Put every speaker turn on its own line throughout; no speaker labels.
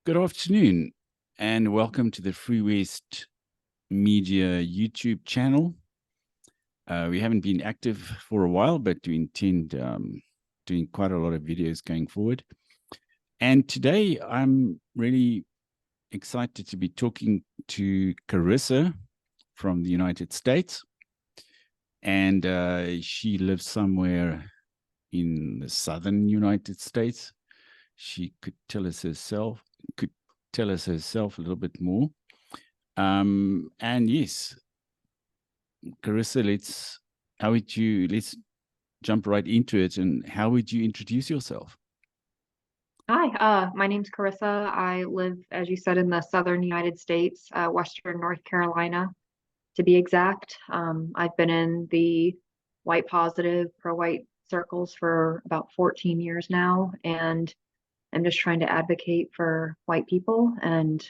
Good afternoon, and welcome to the Free West Media YouTube channel. We haven't been active for a while, but we intend doing quite a lot of videos going forward. And today I'm really excited to be talking to Karissa from the United States. And she lives somewhere in the southern United States. She could tell us herself a little bit more. And yes, Karissa, let's jump right into it. And how would you introduce yourself?
Hi, my name's Karissa. I live, as you said, in the southern United States, Western North Carolina, to be exact. I've been in the white positive, pro-white circles for about 14 years now, and I'm just trying to advocate for white people. And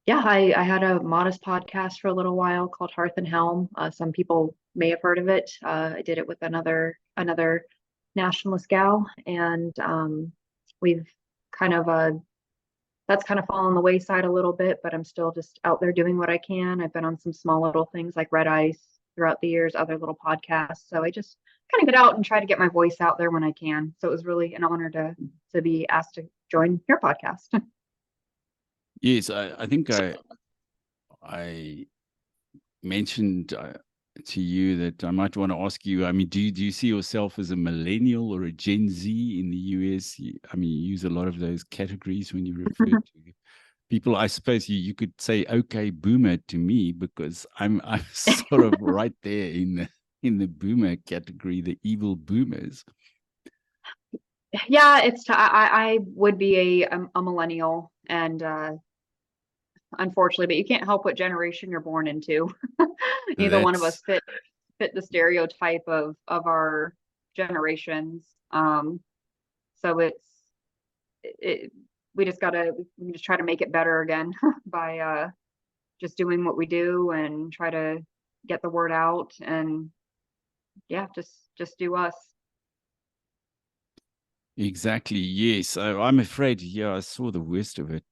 yeah, I had a modest podcast for a little while called Hearth and Helm. Some people may have heard of it. I did it with another nationalist gal, and we've kind of that's kind of fallen on the wayside a little bit, but I'm still just out there doing what I can. I've been on some small little things like Red Ice throughout the years, other little podcasts. So I just kind of get out and try to get my voice out there when I can. So it was really an honor to be asked to join your podcast.
Yes, I think I mentioned to you that I might want to ask you. I mean, do you see yourself as a millennial or a Gen Z in the US? I mean, you use a lot of those categories when you refer to people. I suppose you could say "okay, boomer" to me because I'm sort of right there in the boomer category, the evil boomers.
Yeah, I would be a millennial, and unfortunately, but you can't help what generation you're born into. Neither one of us
That's
fit the stereotype of our generations. So it we just try to make it better again by just doing what we do and try to get the word out, and yeah, just do us.
exactly, yes. I'm afraid, yeah, I saw the worst of it.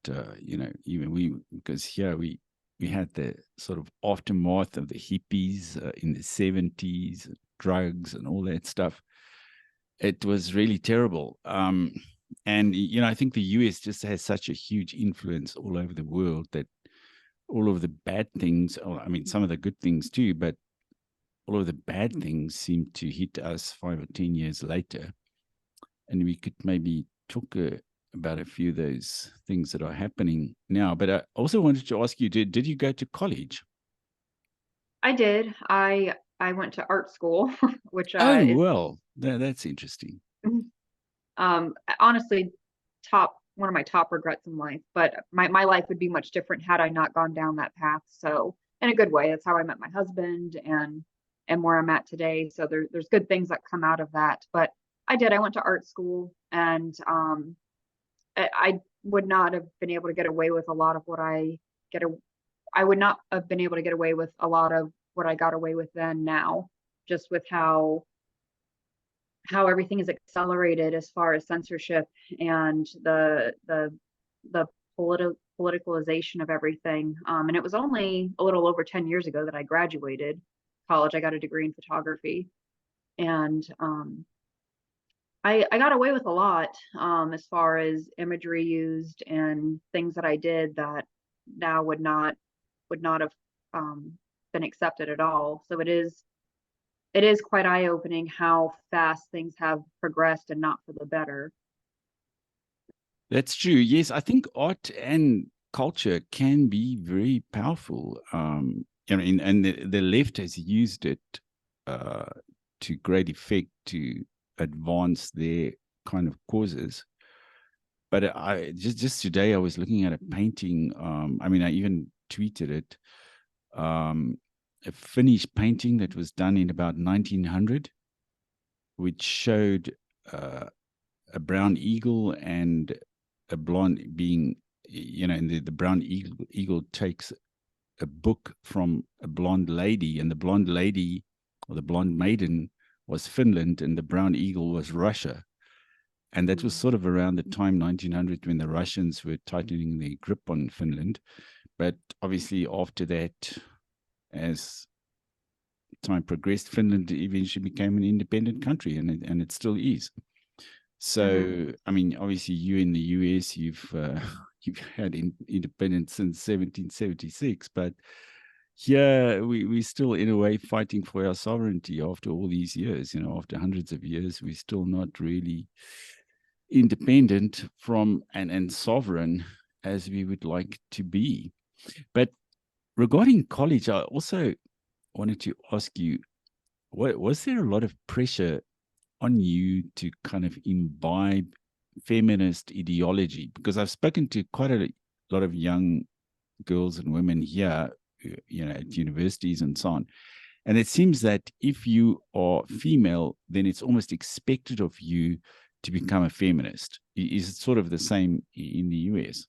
Even because here we had the sort of aftermath of the hippies in the 70s, drugs and all that stuff. It was really terrible. And I think the US just has such a huge influence all over the world that all of the bad things, or I mean, some of the good things too, but all of the bad things seem to hit us 5 or 10 years later. And we could maybe talk about a few of those things that are happening now. But I also wanted to ask you, did you go to college?
I did. I went to art school, which
Oh,
is
well, that's interesting.
honestly one of my top regrets in life. But my life would be much different had I not gone down that path. So in a good way, that's how I met my husband and where I'm at today. So there's good things that come out of that. But I went to art school, and I would not have been able to get away with a lot of what I would not have been able to get away with a lot of what I got away with then now, just with how everything is accelerated as far as censorship and the politicalization of everything. And it was only a little over 10 years ago that I graduated college. I got a degree in photography, and I got away with a lot as far as imagery used and things that I did that now would not have been accepted at all. So it is quite eye-opening how fast things have progressed, and not for the better.
That's true. Yes, I think art and culture can be very powerful. And the left has used it uh, to great effect to advance their kind of causes. But I just today I was looking at a painting. I mean, I even tweeted it. A Finnish painting that was done in about 1900, which showed a brown eagle and a blonde being, and the brown eagle takes a book from a blonde lady, and the blonde lady or the blonde maiden was Finland, and the brown eagle was Russia. And that was sort of around the time 1900 when the Russians were tightening their grip on Finland. But obviously after that, as time progressed, Finland eventually became an independent country, and it still is. So, I mean, obviously, you in the US, you've had independence since 1776, but here we're still in a way fighting for our sovereignty after all these years. You know, after hundreds of years, we're still not really independent from and sovereign as we would like to be. But regarding college, I also wanted to ask you, was there a lot of pressure on you to kind of imbibe feminist ideology? Because I've spoken to quite a lot of young girls and women here, you know, at universities and so on. And it seems that if you are female, then it's almost expected of you to become a feminist. Is it sort of the same in the US?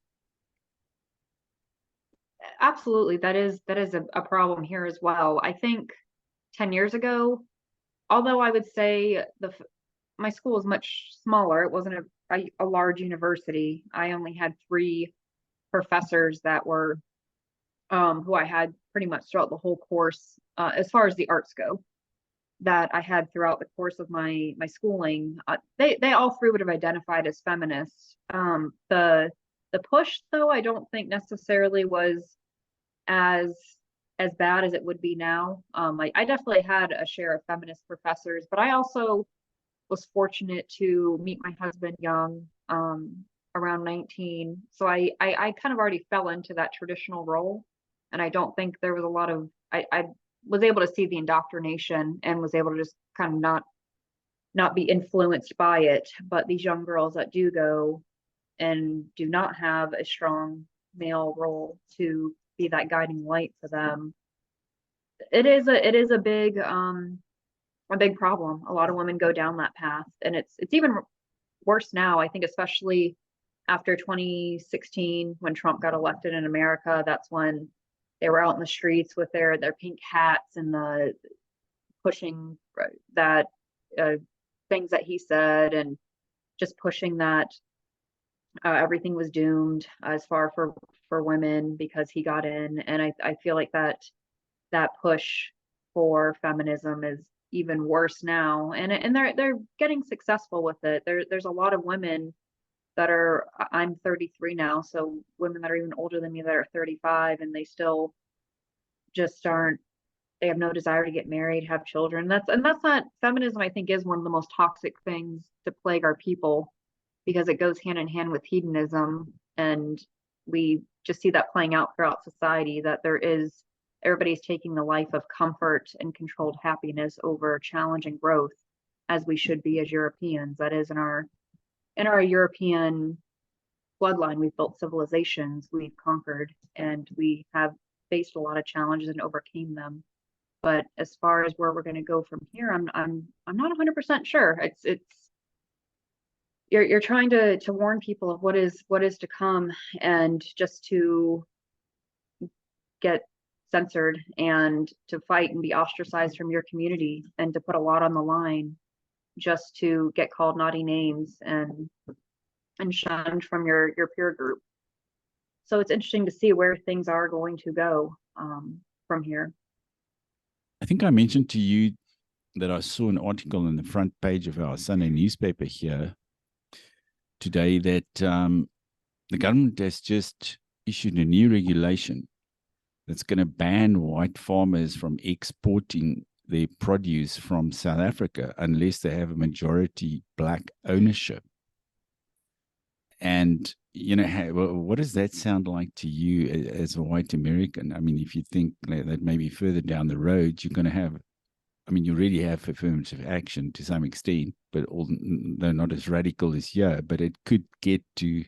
Absolutely. That is a problem here as well. I think 10 years ago, although I would say my school was much smaller, it wasn't a large university. I only had 3 professors that were who I had pretty much throughout the whole course, as far as the arts go, that I had throughout the course of my schooling. They all 3 would have identified as feminists. The push, though, I don't think necessarily was as bad as it would be now. I definitely had a share of feminist professors, but I also was fortunate to meet my husband young, around 19. So I kind of already fell into that traditional role. And I don't think there was a lot of, I was able to see the indoctrination and was able to just kind of not be influenced by it. But these young girls that do go and do not have a strong male role to be that guiding light for them, it is a big problem. A lot of women go down that path, and it's even worse now. I think especially after 2016, when Trump got elected in America, that's when they were out in the streets with their pink hats and the pushing that things that he said, and just pushing that everything was doomed as far for women because he got in. And I feel like that push for feminism is even worse now, and they're getting successful with it. There's a lot of women that are, I'm 33 now, so women that are even older than me that are 35, and they still just aren't, they have no desire to get married, have children. That's not, feminism I think is one of the most toxic things to plague our people, because it goes hand in hand with hedonism, and we just see that playing out throughout society, that everybody's taking the life of comfort and controlled happiness over challenging growth, as we should be as Europeans. That is, in our European bloodline, we've built civilizations, we've conquered, and we have faced a lot of challenges and overcame them. But as far as where we're going to go from here, I'm not 100% sure. You're trying to warn people of what is to come, and just to get censored and to fight and be ostracized from your community, and to put a lot on the line just to get called naughty names and shunned from your peer group. So it's interesting to see where things are going to go from here.
I think I mentioned to you that I saw an article on the front page of our Sunday newspaper here today that the government has just issued a new regulation that's going to ban white farmers from exporting their produce from South Africa unless they have a majority black ownership. And, you know, what does that sound like to you as a white American? I mean, if you think that maybe further down the road, you're going to have, I mean, you already have affirmative action to some extent, but they're not as radical as here, but it could get to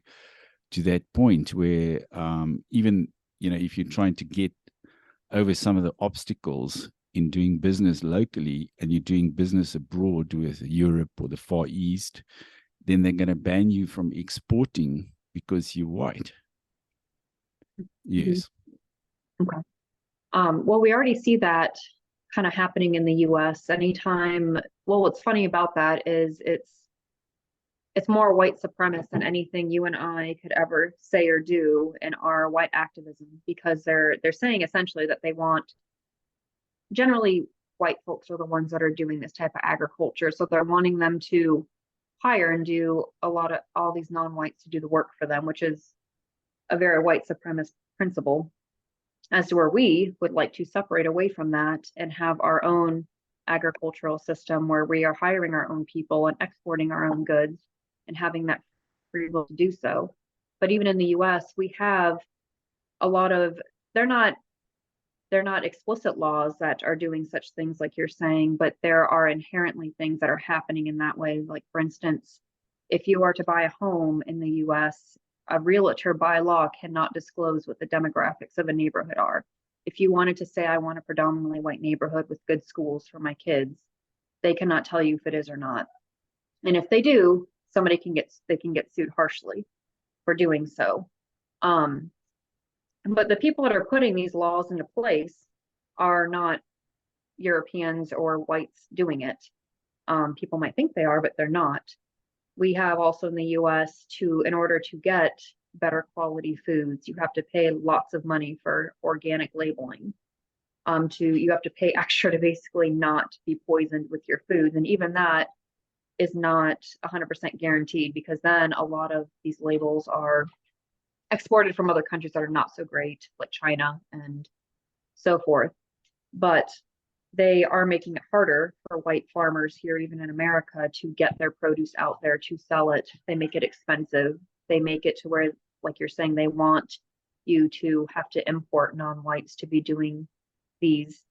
that point where even, you know, if you're trying to get over some of the obstacles in doing business locally and you're doing business abroad with Europe or the Far East, then they're going to ban you from exporting because you're white. Yes.
Okay. Well, we already see that kind of happening in the US. Anytime, well, what's funny about that is it's it's more white supremacist than anything you and I could ever say or do in our white activism, because they're saying essentially that they want, generally white folks are the ones that are doing this type of agriculture, so they're wanting them to hire and do all these non-whites to do the work for them, which is a very white supremacist principle, as to where we would like to separate away from that and have our own agricultural system where we are hiring our own people and exporting our own goods and having that free will to do so. But even in the US, we have a lot of, they're not explicit laws that are doing such things like you're saying, but there are inherently things that are happening in that way. Like, for instance, if you are to buy a home in the US, a realtor by law cannot disclose what the demographics of a neighborhood are. If you wanted to say, I want a predominantly white neighborhood with good schools for my kids, they cannot tell you if it is or not. And if they do, somebody can get sued harshly for doing so. But the people that are putting these laws into place are not Europeans or whites doing it. People might think they are, but they're not. We have also in the US, in order to get better quality foods, you have to pay lots of money for organic labeling. You have to pay extra to basically not be poisoned with your foods. And even that is not 100% guaranteed, because then a lot of these labels are exported from other countries that are not so great, like China and so forth. But they are making it harder for white farmers here, even in America, to get their produce out there to sell it. They make it expensive. They make it to where, like you're saying, they want you to have to import non-whites to be doing these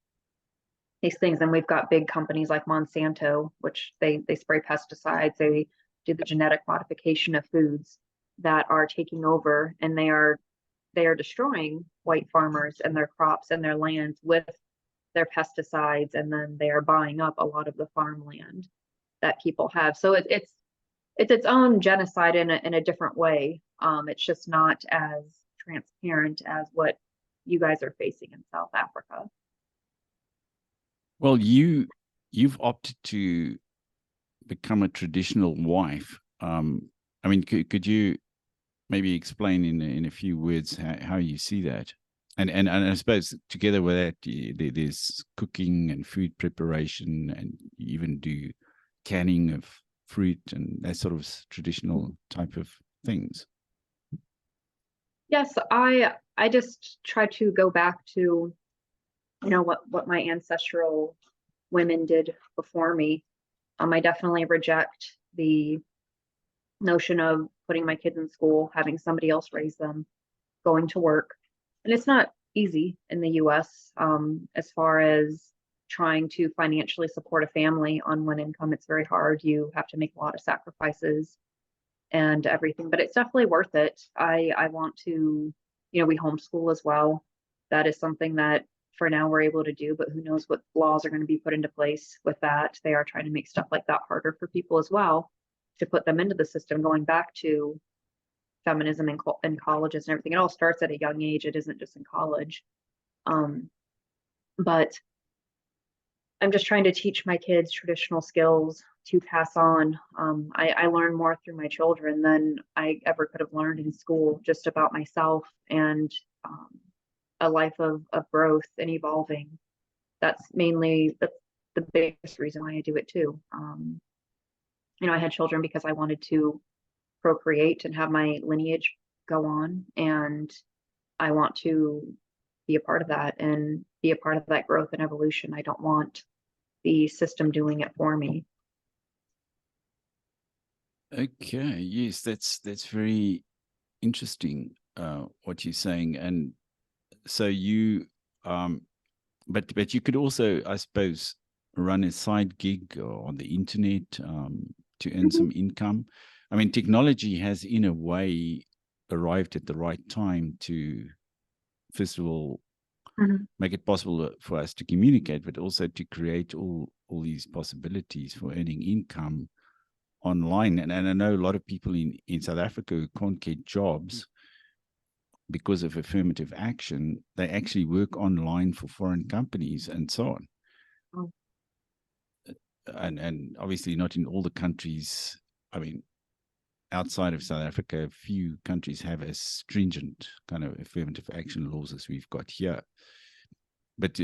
things. And we've got big companies like Monsanto, which they spray pesticides, they do the genetic modification of foods, that are taking over, and they are destroying white farmers and their crops and their lands with their pesticides, and then they are buying up a lot of the farmland that people have. So it's its own genocide in a different way. It's just not as transparent as what you guys are facing in South Africa.
Well, you've opted to become a traditional wife. I mean, could you maybe explain in a few words how you see that? And I suppose together with that, there's cooking and food preparation, and you even do canning of fruit and that sort of traditional type of things.
Yes, I just try to go back to, what my ancestral women did before me. I definitely reject the notion of putting my kids in school, having somebody else raise them, going to work. And it's not easy in the US, as far as trying to financially support a family on one income. It's very hard. You have to make a lot of sacrifices and everything, but it's definitely worth it. I want to, we homeschool as well. That is something that for now we're able to do, but who knows what laws are going to be put into place with that. They are trying to make stuff like that harder for people as well, to put them into the system, going back to feminism in colleges and everything. It all starts at a young age. It isn't just in college. But I'm just trying to teach my kids traditional skills to pass on. I learn more through my children than I ever could have learned in school, just about myself and a life of growth and evolving. That's the biggest reason why I do it too. I had children because I wanted to procreate and have my lineage go on, and I want to be a part of that and be a part of that growth and evolution. I don't want the system doing it for me.
Okay, yes, that's very interesting, what you're saying. And so you but you could also, I suppose, run a side gig on the internet to earn some income. I mean, technology has in a way arrived at the right time to, first of all, make it possible for us to communicate, but also to create all these possibilities for earning income online. And I know a lot of people in South Africa who can't get jobs because of affirmative action. They actually work online for foreign companies and so on. And obviously not in all the countries. I mean, outside of South Africa, a few countries have as stringent kind of affirmative action laws as we've got here. But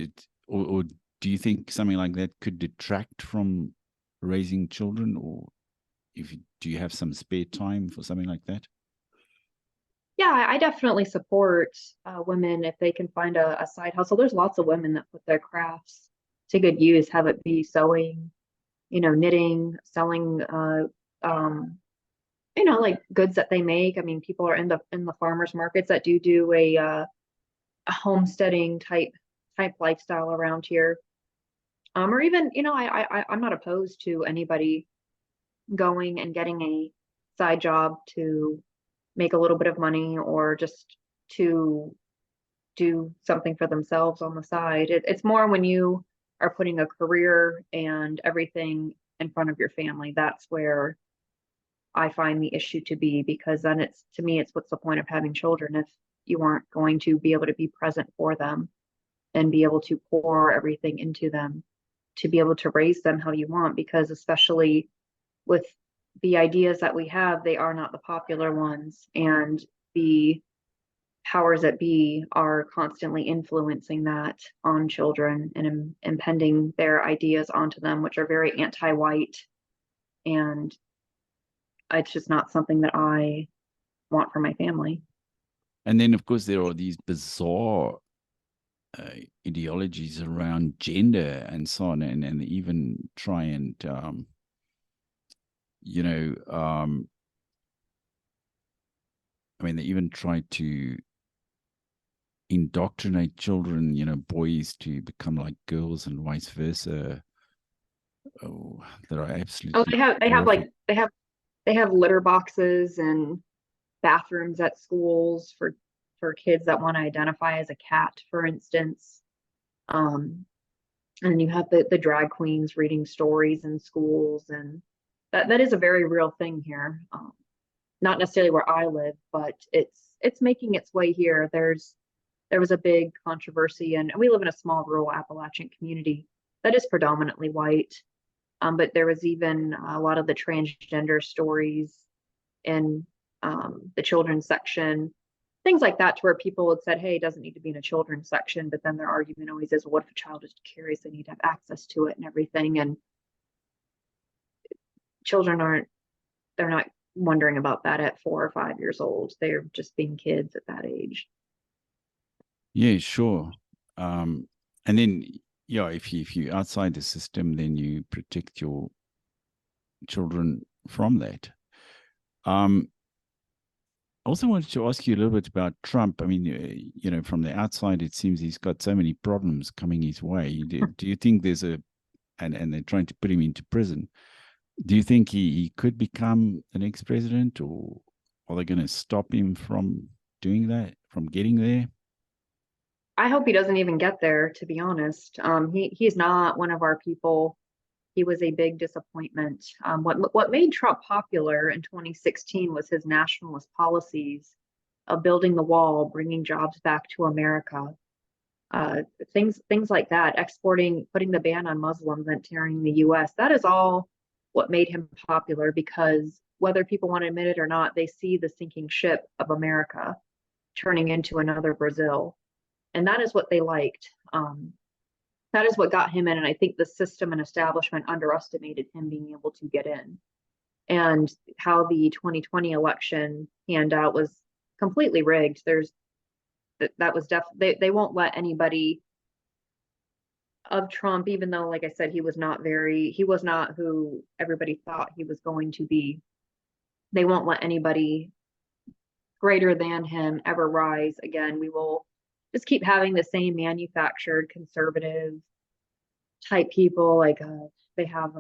or do you think something like that could detract from raising children, or do you have some spare time for something like that?
Yeah, I definitely support women if they can find a side hustle. There's lots of women that put their crafts to good use, have it be sewing, knitting, selling, like goods that they make. I mean, people are in the farmers markets that do a homesteading type lifestyle around here. Or even, I'm not opposed to anybody going and getting a side job to make a little bit of money, or just to do something for themselves on the side. It's more when you are putting a career and everything in front of your family. That's where I find the issue to be, because then to me, it's what's the point of having children if you aren't going to be able to be present for them and be able to pour everything into them to be able to raise them how you want, because especially with the ideas that we have, they are not the popular ones, and the powers that be are constantly influencing that on children and impending their ideas onto them, which are very anti-white, and it's just not something that I want for my family.
And then, of course, there are these bizarre ideologies around gender and so on, and they even try and I mean, they even try to indoctrinate children, boys to become like girls and vice versa. Oh, that are absolutely
Oh,
horrific.
they have litter boxes and bathrooms at schools for kids that want to identify as a cat, for instance. Um, and you have the drag queens reading stories in schools, and that is a very real thing here. Not necessarily where I live, but it's making its way here. There was a big controversy, and we live in a small rural Appalachian community that is predominantly white. But there was even a lot of the transgender stories in the children's section, things like that, to where people had said, hey, it doesn't need to be in a children's section. But then their argument always is, well, what if a child is curious? They need to have access to it and everything. And children they're not wondering about that at 4 or 5 years old. They're just being kids at that age.
Yeah, sure. And then, yeah, if you outside the system, then you protect your children from that. I also wanted to ask you a little bit about Trump. I mean, from the outside, it seems he's got so many problems coming his way. Do you think there's and they're trying to put him into prison. Do you think he could become the next president, or are they going to stop him from doing that, from getting there?
I hope he doesn't even get there, to be honest. He's not one of our people. He was a big disappointment. What made Trump popular in 2016 was his nationalist policies of building the wall, bringing jobs back to America, things like that, putting the ban on Muslims entering the U.S. That is all what made him popular, because whether people want to admit it or not, they see the sinking ship of America turning into another Brazil, and that is what they liked. That is what got him in, and I think the system and establishment underestimated him being able to get in. And how the 2020 election handout was completely rigged. That was definitely, they won't let anybody of Trump, even though, like I said, he was not who everybody thought he was going to be. They won't let anybody greater than him ever rise again. We will just keep having the same manufactured conservative type people. Like they have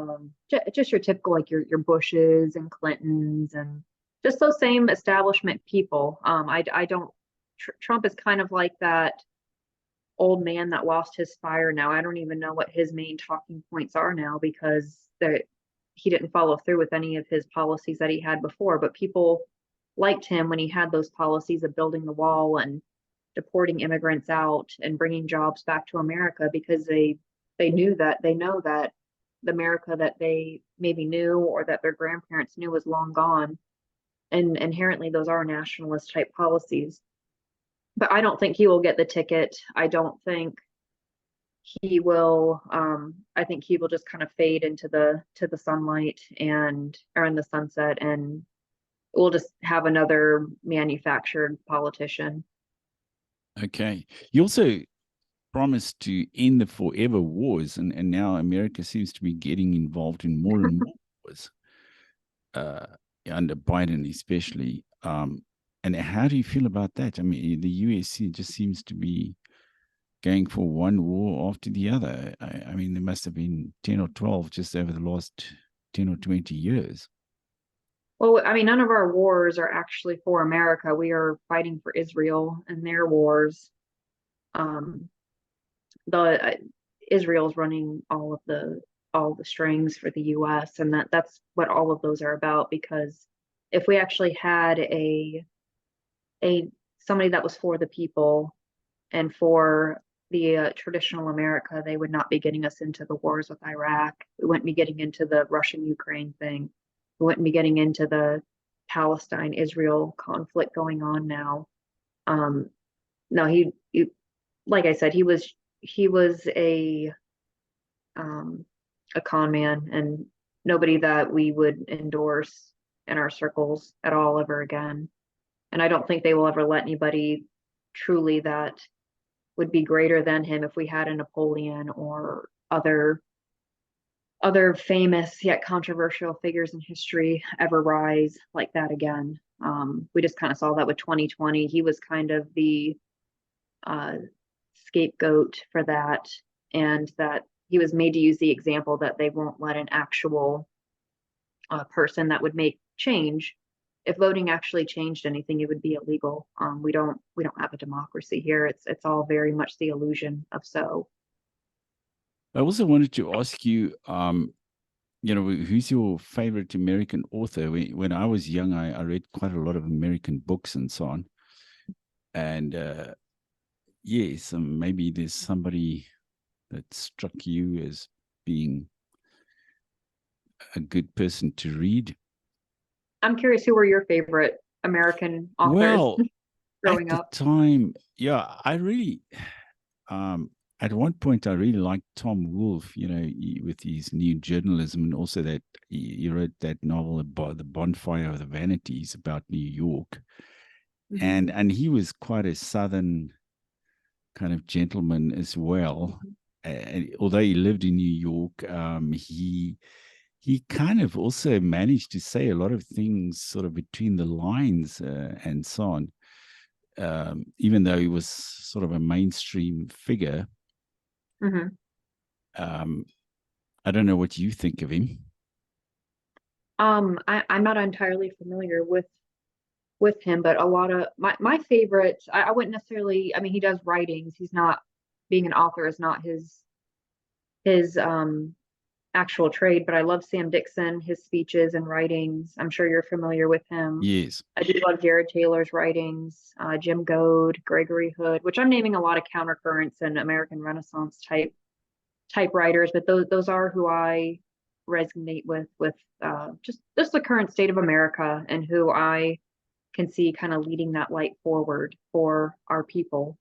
just your typical, like your Bushes and Clintons, and just those same establishment people. I don't. Trump is kind of like that old man that lost his fire now. I don't even know what his main talking points are now, because he didn't follow through with any of his policies that he had before. But people liked him when he had those policies of building the wall and deporting immigrants out and bringing jobs back to America, because they know that the America that they maybe knew or that their grandparents knew was long gone. and inherently those are nationalist type policies. But I don't think he will get the ticket. I don't think he will. I think he will just kind of fade into the sunlight and or in the sunset, and we'll just have another manufactured politician.
Okay. You also promised to end the forever wars, and now America seems to be getting involved in more and more wars, under Biden especially. And how do you feel about that? I mean, the US just seems to be going for one war after the other. I mean, there must have been 10 or 12 just over the last 10 or 20 years.
Well, I mean, none of our wars are actually for America. We are fighting for Israel and their wars. Um, the Israel's running all the strings for the U.S. and that's what all of those are about. Because if we actually had a somebody that was for the people and for the traditional America, they would not be getting us into the wars with Iraq. We wouldn't be getting into the Russian-Ukraine thing. We wouldn't be getting into the Palestine-Israel conflict going on now. No, he, like I said, he was a con man and nobody that we would endorse in our circles at all ever again. And I don't think they will ever let anybody truly that would be greater than him if we had a Napoleon or other famous yet controversial figures in history ever rise like that again. We just kind of saw that with 2020. He was kind of the scapegoat for that, and that he was made to use the example that they won't let an actual person that would make change. If voting actually changed anything, it would be illegal. We don't have a democracy here. It's all very much the illusion of so.
I also wanted to ask you, who's your favorite American author? When I was young, I read quite a lot of American books and so on. And yes, maybe there's somebody that struck you as being a good person to read.
I'm curious, who were your favorite American authors
Well,
growing
at
up?
the time, yeah, I really, at one point, I really liked Tom Wolfe, with his new journalism, and also that he wrote that novel about the Bonfire of the Vanities about New York.
Mm-hmm.
And he was quite a Southern kind of gentleman as well. Although he lived in New York, he kind of also managed to say a lot of things sort of between the lines, and so on. Even though he was sort of a mainstream figure.
Mm-hmm.
I don't know what you think of him.
I'm not entirely familiar with him, but a lot of my favorite, I wouldn't necessarily, I mean, he does writings. He's not, being an author is not his actual trade, but I love Sam Dixon, his speeches and writings. I'm sure you're familiar with him.
Yes.
I do love Jared Taylor's writings, Jim Goad, Gregory Hood, which I'm naming a lot of countercurrents and American Renaissance type writers, but those are who I resonate with just the current state of America and who I can see kind of leading that light forward for our people.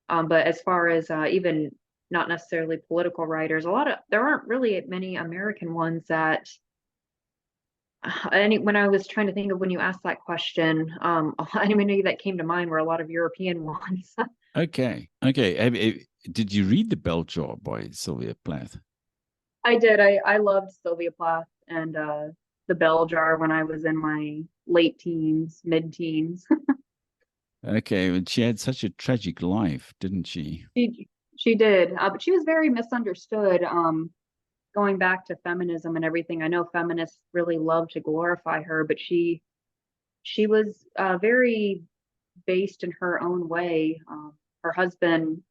But as far as even not necessarily political writers, there aren't really many American ones that. When I was trying to think of when you asked that question, anybody that came to mind were a lot of European ones.
Okay. Did you read The Bell Jar by Sylvia Plath?
I did. I loved Sylvia Plath and the Bell Jar when I was in my late teens, mid-teens.
Okay, but she had such a tragic life, didn't she?
She did, but she was very misunderstood. Going back to feminism and everything, I know feminists really love to glorify her, but she was very based in her own way. Her husband,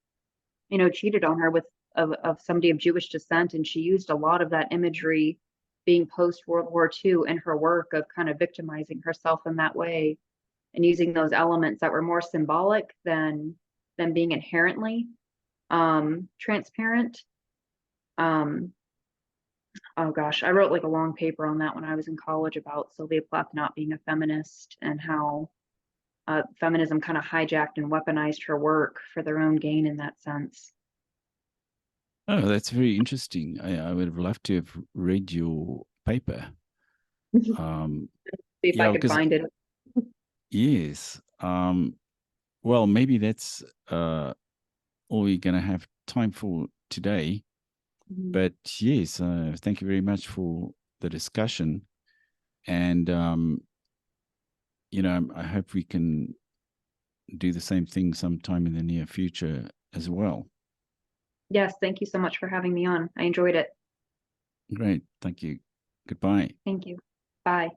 cheated on her with of somebody of Jewish descent, and she used a lot of that imagery being post World War II in her work of kind of victimizing herself in that way and using those elements that were more symbolic than being inherently transparent. oh gosh, I wrote like a long paper on that when I was in college about Sylvia Plath not being a feminist and how feminism kind of hijacked and weaponized her work for their own gain in that sense.
Oh, that's very interesting. I would have loved to have read your paper.
See
Um,
if I
yeah,
could
because
find it.
yes. Well, maybe that's all we're going to have time for today.
Mhm.
But yes, thank you very much for the discussion. And, I hope we can do the same thing sometime in the near future as well.
Yes, thank you so much for having me on. I enjoyed it.
Great. Thank you. Goodbye.
Thank you. Bye.